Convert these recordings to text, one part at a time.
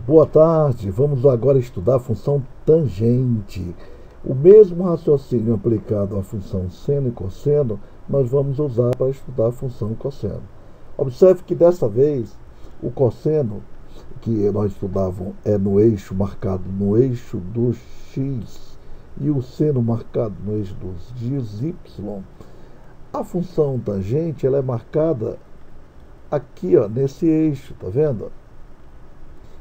Boa tarde, vamos agora estudar a função tangente. O mesmo raciocínio aplicado à função seno e cosseno, nós vamos usar para estudar a função cosseno. Observe que dessa vez o cosseno, que nós estudávamos, é no eixo marcado no eixo do x e o seno marcado no eixo dos y. A função tangente ela é marcada aqui, ó, nesse eixo, tá vendo?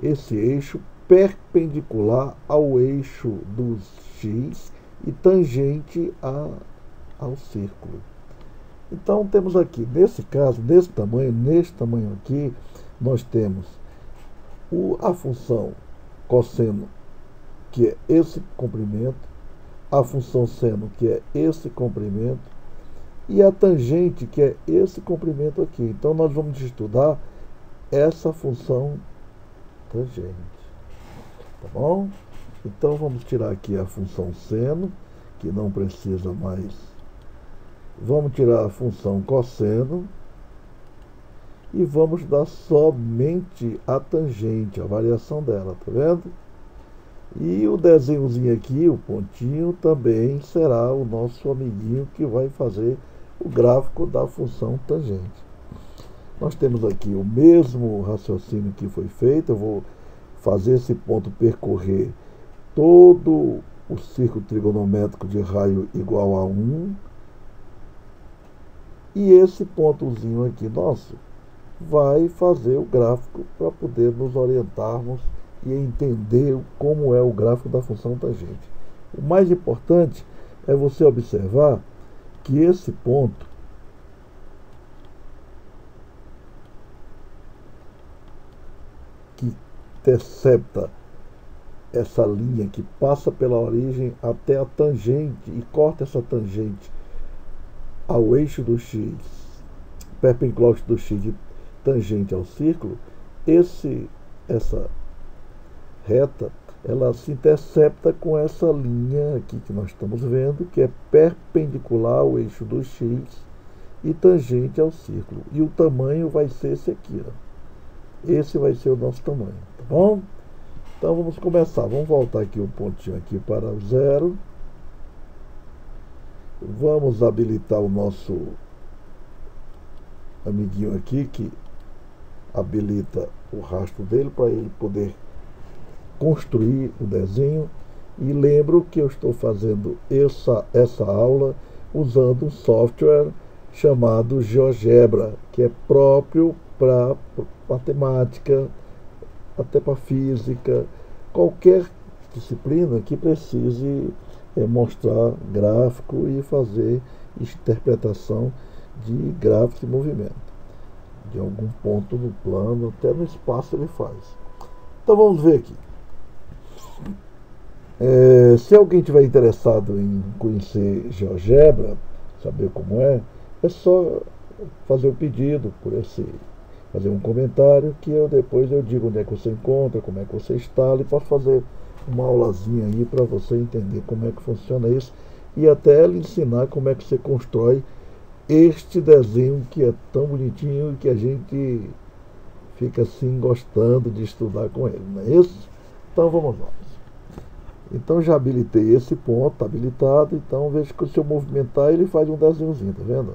Esse eixo perpendicular ao eixo dos x e tangente ao círculo. Então temos aqui, nesse caso, nesse tamanho aqui, nós temos a função cosseno, que é esse comprimento, a função seno, que é esse comprimento, e a tangente, que é esse comprimento aqui. Então nós vamos estudar essa função tangente, tá bom? Então vamos tirar aqui a função seno, que não precisa mais. Vamos tirar a função cosseno e vamos dar somente a tangente, a variação dela, tá vendo? E o desenhozinho aqui, o pontinho, também será o nosso amiguinho que vai fazer o gráfico da função tangente. Nós temos aqui o mesmo raciocínio que foi feito. Eu vou fazer esse ponto percorrer todo o círculo trigonométrico de raio igual a 1. E esse pontozinho aqui nosso vai fazer o gráfico para poder nos orientarmos e entender como é o gráfico da função tangente. O mais importante é você observar que esse ponto que intercepta essa linha que passa pela origem até a tangente e corta essa tangente ao eixo do x, perpendicular do x e tangente ao círculo, essa reta, ela se intercepta com essa linha aqui que nós estamos vendo, que é perpendicular ao eixo do x e tangente ao círculo. E o tamanho vai ser esse aqui, ó. Esse vai ser o nosso tamanho, tá bom? Então vamos começar. Vamos voltar aqui um pontinho aqui para o 0. Vamos habilitar o nosso amiguinho aqui, que habilita o rastro dele para ele poder construir o desenho. E lembro que eu estou fazendo essa aula usando um software chamado GeoGebra, que é próprio para matemática, até para física, qualquer disciplina que precise mostrar gráfico e fazer interpretação de gráficos e movimento. De algum ponto no plano, até no espaço ele faz. Então vamos ver aqui. Se alguém tiver interessado em conhecer GeoGebra, saber como é só fazer o pedido fazer um comentário que depois eu digo onde é que você encontra, como é que você instala, e posso fazer uma aulazinha aí para você entender como é que funciona isso e até lhe ensinar como é que você constrói este desenho que é tão bonitinho e que a gente fica assim gostando de estudar com ele, não é isso? Então vamos lá. Então já habilitei esse ponto, está habilitado, então veja que se eu movimentar ele faz um desenhozinho, tá vendo?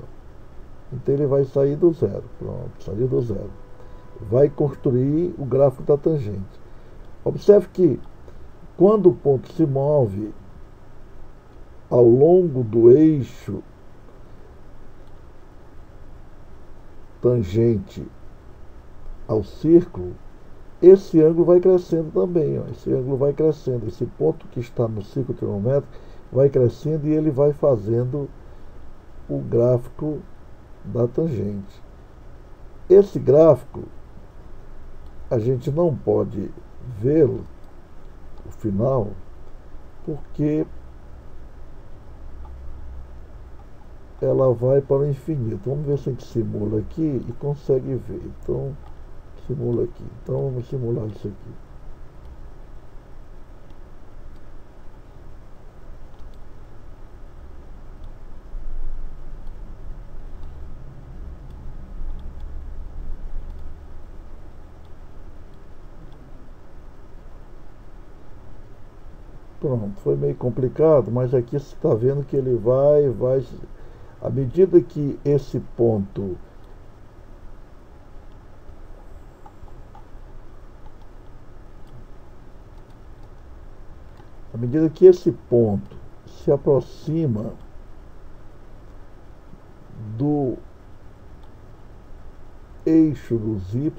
Então ele vai sair do zero, pronto, saiu do zero. Vai construir o gráfico da tangente. Observe que quando o ponto se move ao longo do eixo tangente ao círculo, esse ângulo vai crescendo também, ó. Esse ângulo vai crescendo, esse ponto que está no círculo trigonométrico vai crescendo e ele vai fazendo o gráfico da tangente. Esse gráfico a gente não pode vê-lo o final porque ela vai para o infinito. Vamos ver se a gente simula aqui e consegue ver. Então simula aqui. Então vamos simular isso aqui. Pronto, foi meio complicado, mas aqui você está vendo que ele vai, à medida que esse ponto se aproxima do eixo dos y,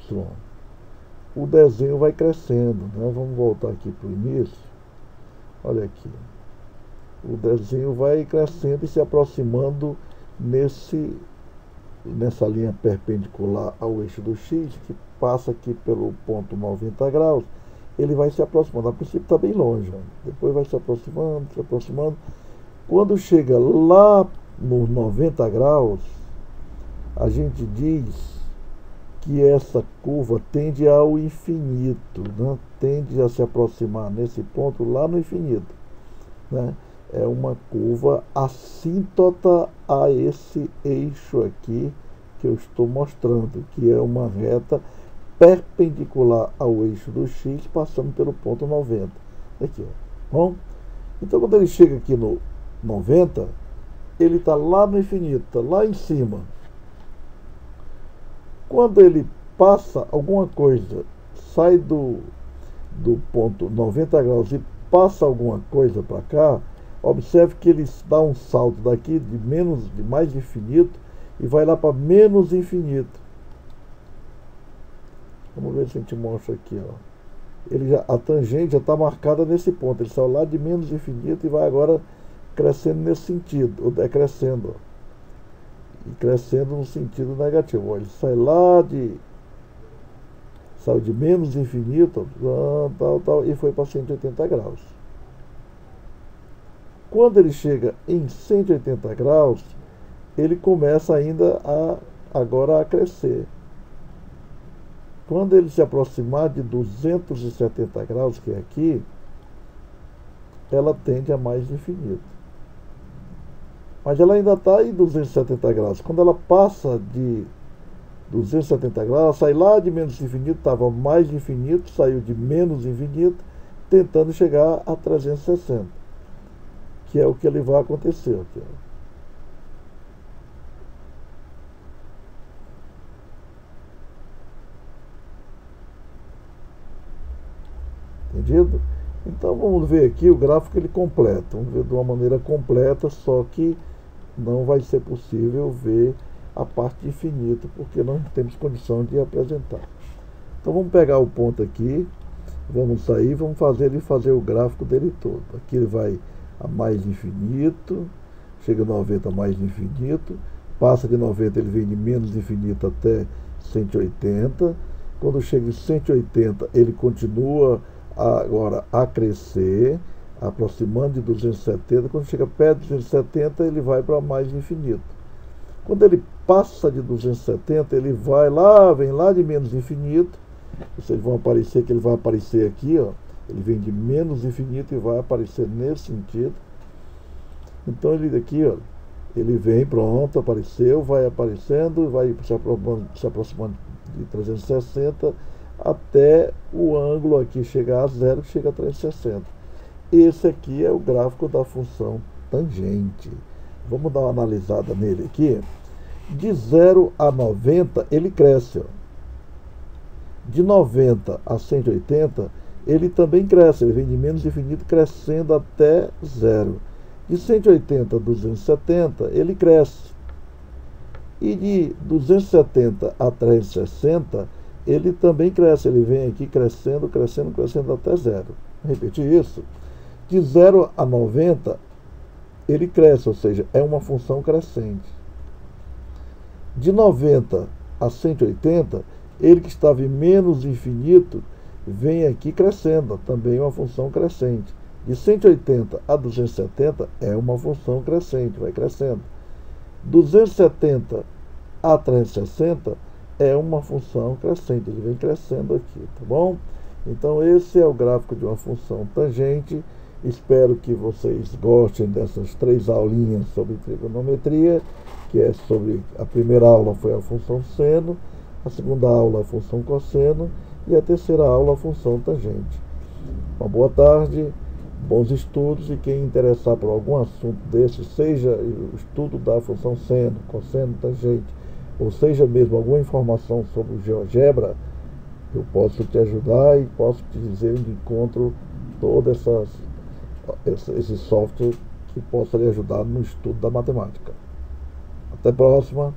o desenho vai crescendo, né? Vamos voltar aqui para o início. Olha aqui. O desenho vai crescendo e se aproximando nessa linha perpendicular ao eixo do x, que passa aqui pelo ponto 90 graus. Ele vai se aproximando. A princípio está bem longe, ó. Depois vai se aproximando, se aproximando. Quando chega lá nos 90 graus, a gente diz que essa curva tende ao infinito, né? Tende a se aproximar nesse ponto lá no infinito, né? É uma curva assíntota a esse eixo aqui que eu estou mostrando, que é uma reta perpendicular ao eixo do x, passando pelo ponto 90. Aqui, ó. Bom, então quando ele chega aqui no 90, ele está lá no infinito, está lá em cima. Quando ele passa alguma coisa, sai do ponto 90 graus e passa alguma coisa para cá, observe que ele dá um salto daqui de mais infinito e vai lá para menos infinito. Vamos ver se a gente mostra aqui, ó. A tangente já está marcada nesse ponto. Ele saiu lá de menos infinito e vai agora crescendo nesse sentido, ou decrescendo, ó. E crescendo no sentido negativo. Ele saiu de menos infinito, tal, e foi para 180 graus. Quando ele chega em 180 graus, ele começa ainda agora a crescer. Quando ele se aproximar de 270 graus, que é aqui, ela tende a mais infinito. Mas ela ainda está em 270 graus. Quando ela passa de 270 graus, ela sai lá de menos infinito, estava mais infinito, saiu de menos infinito, tentando chegar a 360, que é o que ele vai acontecer aqui, ó. Entendido? Então vamos ver aqui o gráfico ele completa. Vamos ver de uma maneira completa, só que não vai ser possível ver a parte de infinito, porque não temos condição de apresentar. Então vamos pegar o ponto aqui, vamos sair, vamos fazer o gráfico dele todo. Aqui ele vai a mais infinito, chega a 90 a mais infinito, passa de 90, ele vem de menos infinito até 180. Quando chega em 180, ele continua agora a crescer, aproximando de 270. Quando chega perto de 270, ele vai para mais infinito. Quando ele passa de 270, ele vem lá de menos infinito. Vocês vão aparecer que ele vai aparecer aqui, ó. Ele vem de menos infinito e vai aparecer nesse sentido. Então ele daqui, ó, ele vem, pronto, apareceu, vai aparecendo, vai se aproximando de 360 até o ângulo aqui chegar a zero, que chega a 360. Esse aqui é o gráfico da função tangente. Vamos dar uma analisada nele aqui. De 0 a 90, ele cresce, ó. De 90 a 180, ele também cresce. Ele vem de menos infinito crescendo até zero. De 180 a 270, ele cresce. E de 270 a 360, ele também cresce. Ele vem aqui crescendo, crescendo, crescendo até zero. Vou repetir isso. De 0 a 90, ele cresce, ou seja, é uma função crescente. De 90 a 180, ele que estava em menos infinito, vem aqui crescendo, também é uma função crescente. De 180 a 270 é uma função crescente, vai crescendo. 270 a 360 é uma função crescente, ele vem crescendo aqui, tá bom? Então esse é o gráfico de uma função tangente. Espero que vocês gostem dessas 3 aulinhas sobre trigonometria, que é sobre, a primeira aula foi a função seno, a segunda aula a função cosseno e a terceira aula a função tangente. Uma boa tarde Bons estudos, e quem interessar por algum assunto desse, seja o estudo da função seno, cosseno, tangente, ou seja mesmo alguma informação sobre o GeoGebra, eu posso te ajudar e posso te dizer onde encontro todo esse software que possa lhe ajudar no estudo da matemática. Até a próxima.